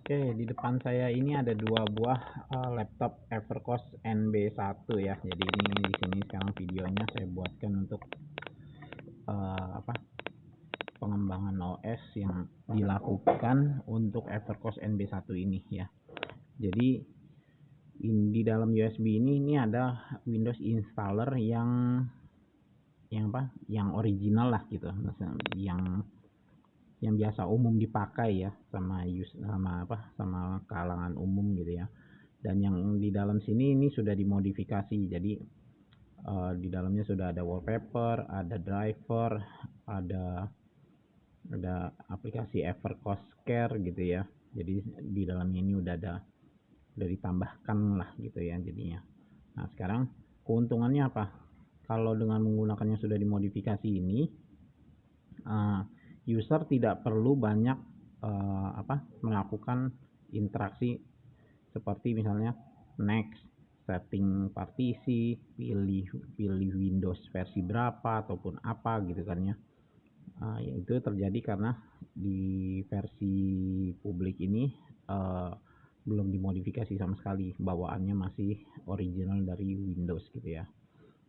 Oke, di depan saya ini ada dua buah laptop Evercost NB1 ya. Jadi ini di sini sekarang videonya saya buatkan untuk pengembangan OS yang dilakukan untuk Evercost NB1 ini ya. Jadi di dalam USB ini ada Windows installer yang original lah gitu. Yang biasa umum dipakai ya sama kalangan umum gitu ya. Dan yang di dalam sini ini sudah dimodifikasi. Jadi di dalamnya sudah ada wallpaper, ada driver, ada aplikasi Evercost Care gitu ya. Jadi di dalamnya ini udah ditambahkan lah gitu ya jadinya. Nah, sekarang keuntungannya apa? Kalau dengan menggunakannya sudah dimodifikasi ini, user tidak perlu banyak melakukan interaksi seperti misalnya next, setting partisi, pilih Windows versi berapa ataupun apa gitu kan ya. Itu terjadi karena di versi publik ini belum dimodifikasi sama sekali, bawaannya masih original dari Windows gitu ya.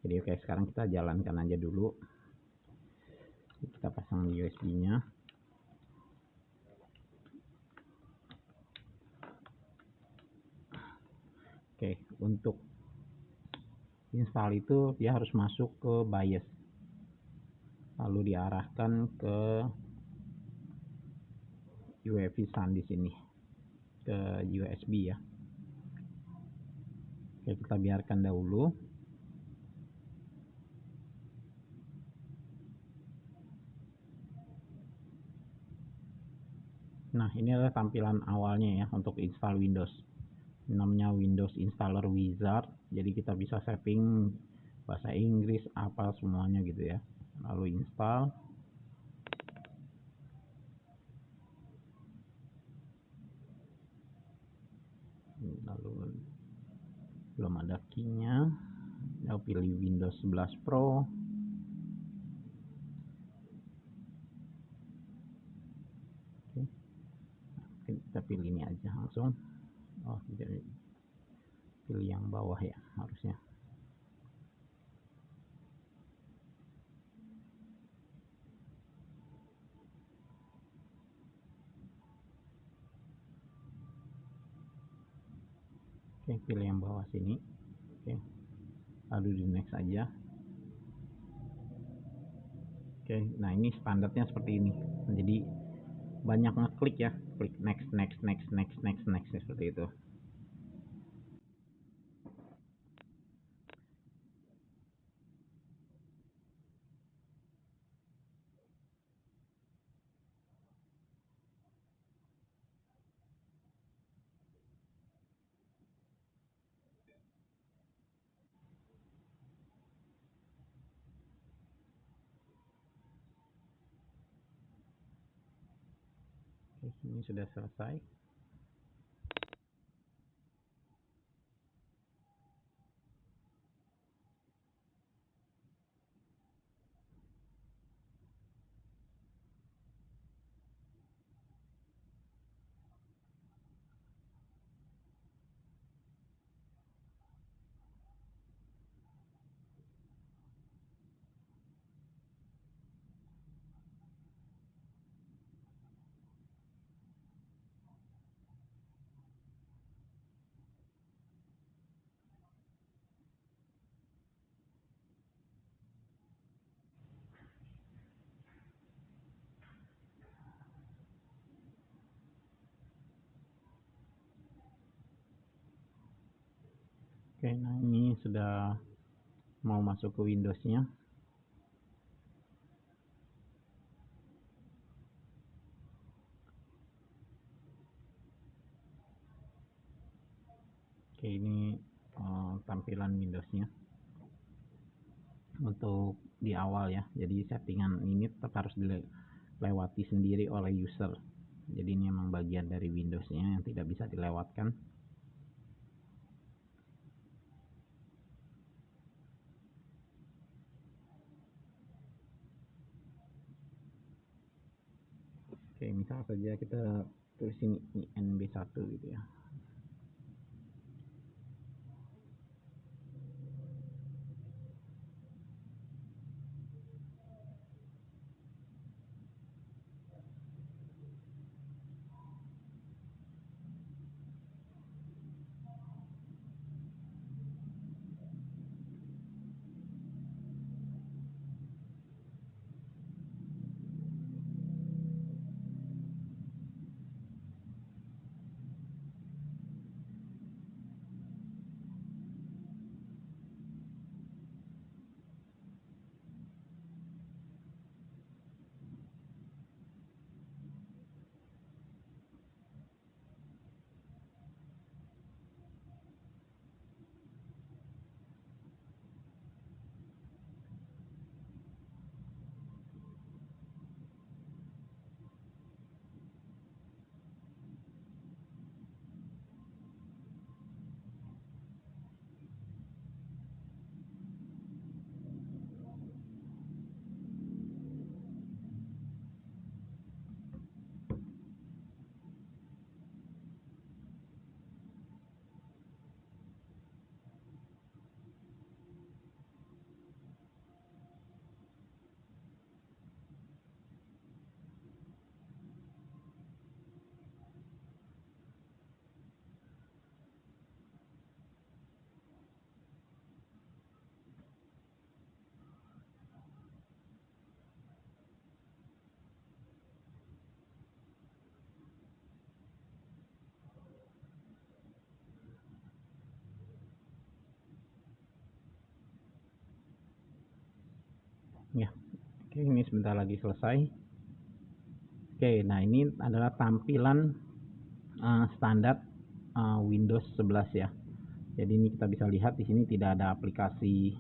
Jadi oke, sekarang kita jalankan aja dulu. Kita pasang USB-nya. Oke, untuk install itu dia harus masuk ke BIOS, lalu diarahkan ke UEFI SAN di sini, ke USB ya. Oke, kita biarkan dahulu. Nah, ini adalah tampilan awalnya ya untuk install Windows. Namanya Windows Installer Wizard. Jadi kita bisa setting bahasa Inggris apa semuanya gitu ya. Lalu install. Lalu belum ada key-nya. Lalu pilih Windows 11 Pro. Oke. Kita pilih ini aja langsung. Oh, jadi pilih yang bawah ya harusnya. Oke, pilih yang bawah sini. Oke, lalu di next aja. Oke, nah ini standarnya seperti ini. Jadi banyak ngeklik ya, klik next seperti itu. Oke, ini sudah selesai. Oke, nah ini sudah mau masuk ke Windows-nya. Oke, ini tampilan Windows-nya untuk di awal ya. Jadi settingan ini tetap harus dilewati sendiri oleh user. Jadi ini memang bagian dari Windows-nya yang tidak bisa dilewatkan. Oke, misal saja kita tulis ini NB1 gitu ya. Ya, oke, ini sebentar lagi selesai. Oke, nah ini adalah tampilan standar Windows 11 ya. Jadi ini kita bisa lihat di sini tidak ada aplikasi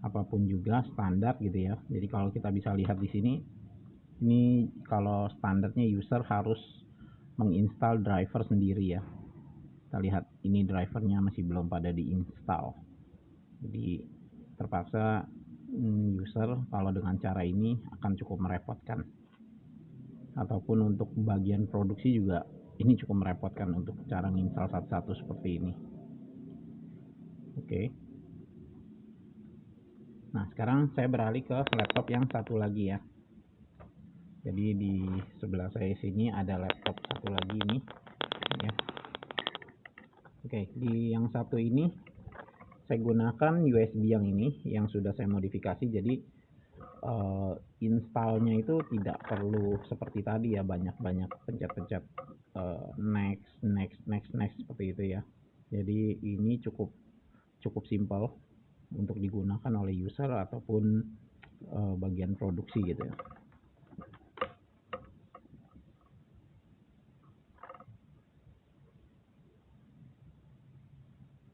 apapun juga, standar gitu ya. Jadi kalau kita bisa lihat di sini, ini kalau standarnya user harus menginstal driver sendiri ya. Kita lihat ini drivernya masih belum pada diinstal. Jadi terpaksa user kalau dengan cara ini akan cukup merepotkan. Ataupun untuk bagian produksi juga ini cukup merepotkan untuk cara menginstal satu-satu seperti ini. Oke. Nah, sekarang saya beralih ke laptop yang satu lagi ya. Jadi di sebelah saya sini ada laptop satu lagi nih ya. Oke, di yang satu ini saya gunakan USB yang ini yang sudah saya modifikasi, jadi installnya itu tidak perlu seperti tadi ya, banyak-banyak pencet-pencet next seperti itu ya. Jadi ini cukup simpel untuk digunakan oleh user ataupun bagian produksi gitu ya.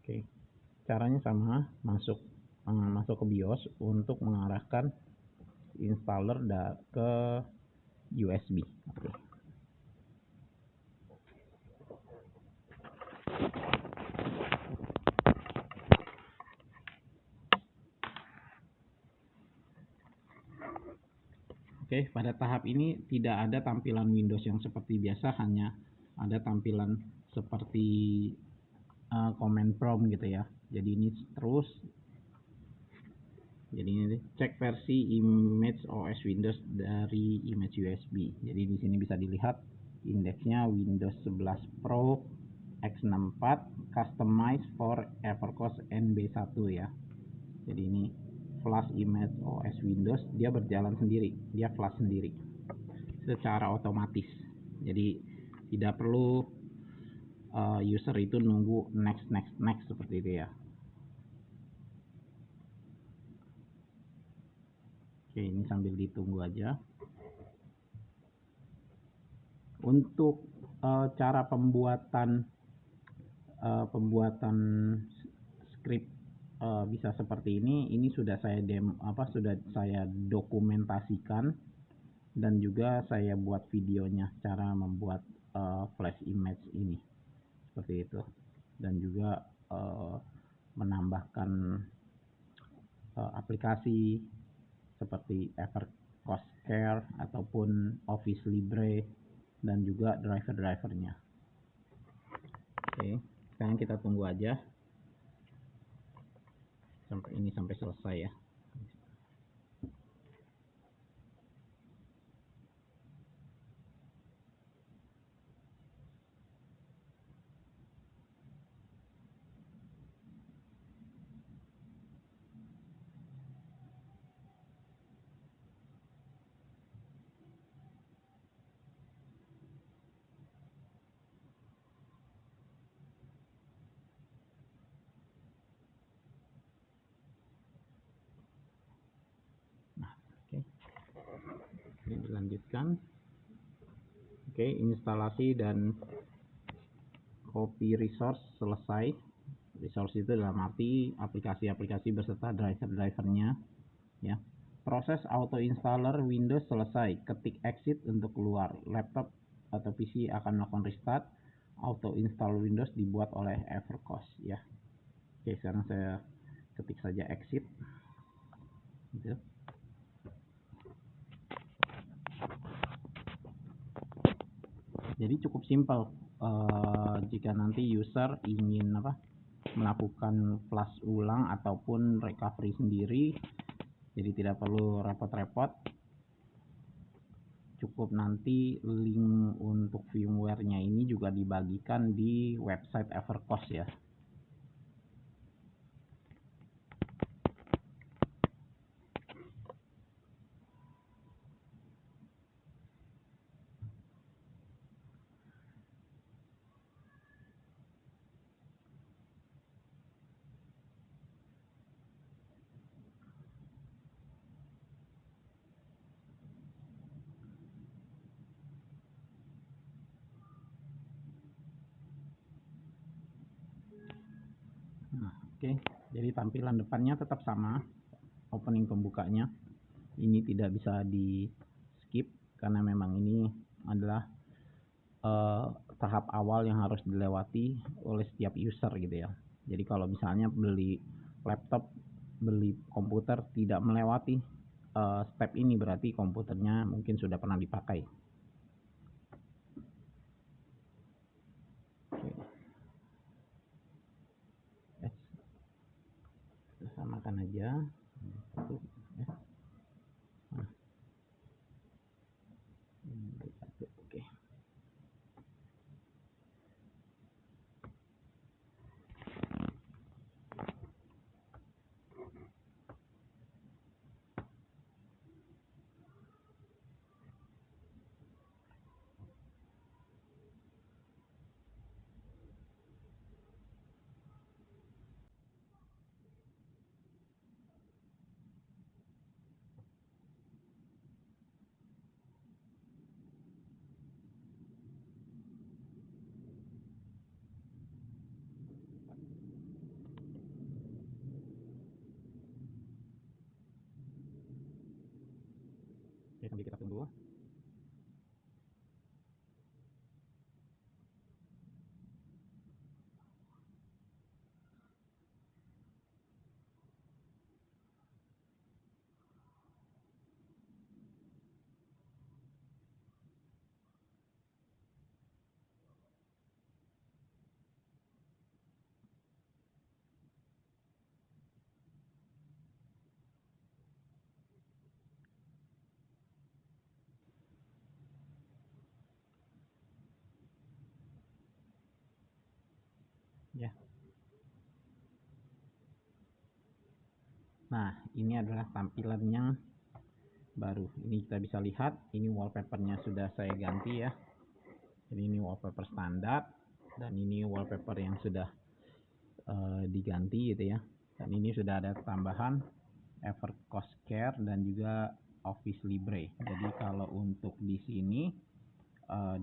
Oke, caranya sama, masuk ke BIOS untuk mengarahkan installer ke USB. Oke. Oke, pada tahap ini tidak ada tampilan Windows yang seperti biasa, hanya ada tampilan seperti command prompt gitu ya. Jadi ini terus, jadi ini cek versi image OS Windows dari image USB. Jadi di sini bisa dilihat indeksnya Windows 11 Pro X64 Customized for Evercost NB1 ya. Jadi ini flash image OS Windows, dia berjalan sendiri, dia flash sendiri secara otomatis. Jadi tidak perlu user itu nunggu next seperti itu ya. Oke, ini sambil ditunggu aja. Untuk cara pembuatan script bisa seperti ini sudah saya sudah saya dokumentasikan dan juga saya buat videonya cara membuat flash image ini seperti itu, dan juga menambahkan aplikasi seperti Evercost Care ataupun Office Libre dan juga driver-drivernya. Oke, sekarang kita tunggu aja sampai selesai ya. Ini dilanjutkan. Oke, instalasi dan copy resource selesai. Resource itu dalam arti aplikasi-aplikasi beserta driver-drivernya ya. Proses auto installer Windows selesai. Ketik exit untuk keluar. Laptop atau PC akan melakukan restart. Auto install Windows dibuat oleh Evercost ya. Oke, sekarang saya ketik saja exit gitu. Jadi cukup simpel jika nanti user ingin melakukan flash ulang ataupun recovery sendiri, jadi tidak perlu repot-repot. Cukup nanti link untuk firmware-nya ini juga dibagikan di website Evercost ya. Nah, oke. Jadi tampilan depannya tetap sama, opening pembukanya. Ini tidak bisa di skip karena memang ini adalah tahap awal yang harus dilewati oleh setiap user gitu ya. Jadi kalau misalnya beli laptop, beli komputer tidak melewati step ini, berarti komputernya mungkin sudah pernah dipakai. Oke. Samakan aja. Oke. Oke, sambil kita tunggu. Ya. Nah, ini adalah tampilan yang baru. Ini kita bisa lihat, ini wallpapernya sudah saya ganti ya. Jadi ini wallpaper standar dan ini wallpaper yang sudah diganti gitu ya. Dan ini sudah ada tambahan Evercost Care dan juga Office Libre. Jadi kalau untuk di sini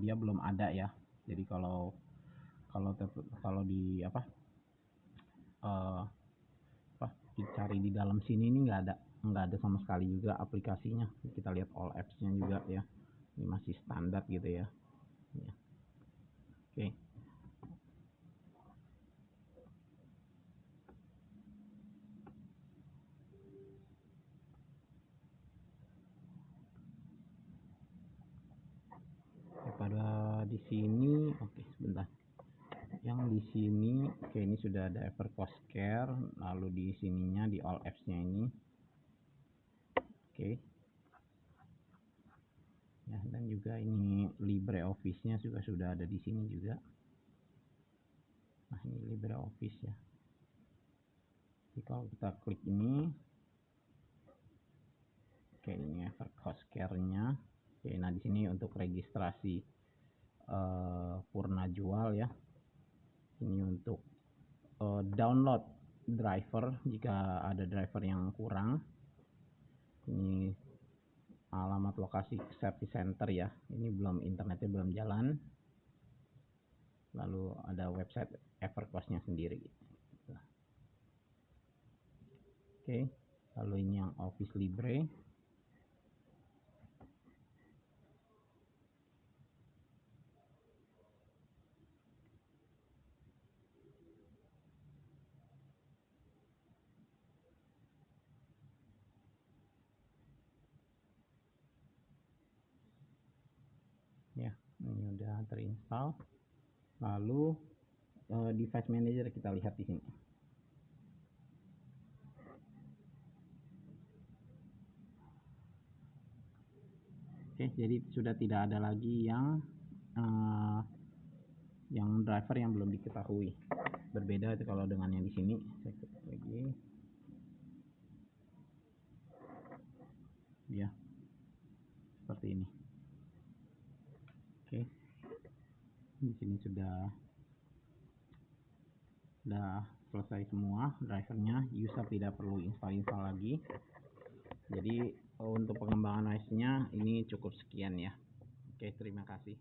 dia belum ada ya. Jadi kalau di dicari di dalam sini ini nggak ada sama sekali juga aplikasinya. Kita lihat all apps-nya juga ya. Ini masih standar gitu ya. Oke. Pada sini, oke sebentar. Yang di sini, oke ini sudah ada EverCost Care, lalu di sininya di all apps-nya ini. Oke. Ya, dan juga ini LibreOffice-nya juga sudah ada di sini juga. Nah, ini LibreOffice ya. Jadi kalau kita klik ini, oke ini EverCost Care-nya. Oke, nah di sini untuk registrasi Purna Jual ya. Ini untuk download driver jika ada driver yang kurang. Ini alamat lokasi service center ya. Ini belum, internetnya belum jalan. Lalu ada website EverCost-nya sendiri. Oke, lalu ini yang Office Libre. Ya, ini udah terinstall. Lalu device manager kita lihat di sini. Oke, jadi sudah tidak ada lagi yang driver yang belum diketahui. Berbeda itu kalau dengan yang di sini. Saya klik lagi. Ya, seperti ini. Oke, di sini sudah selesai semua drivernya. User tidak perlu install lagi. Jadi untuk pengembangan OS-nya ini cukup sekian ya. Oke, terima kasih.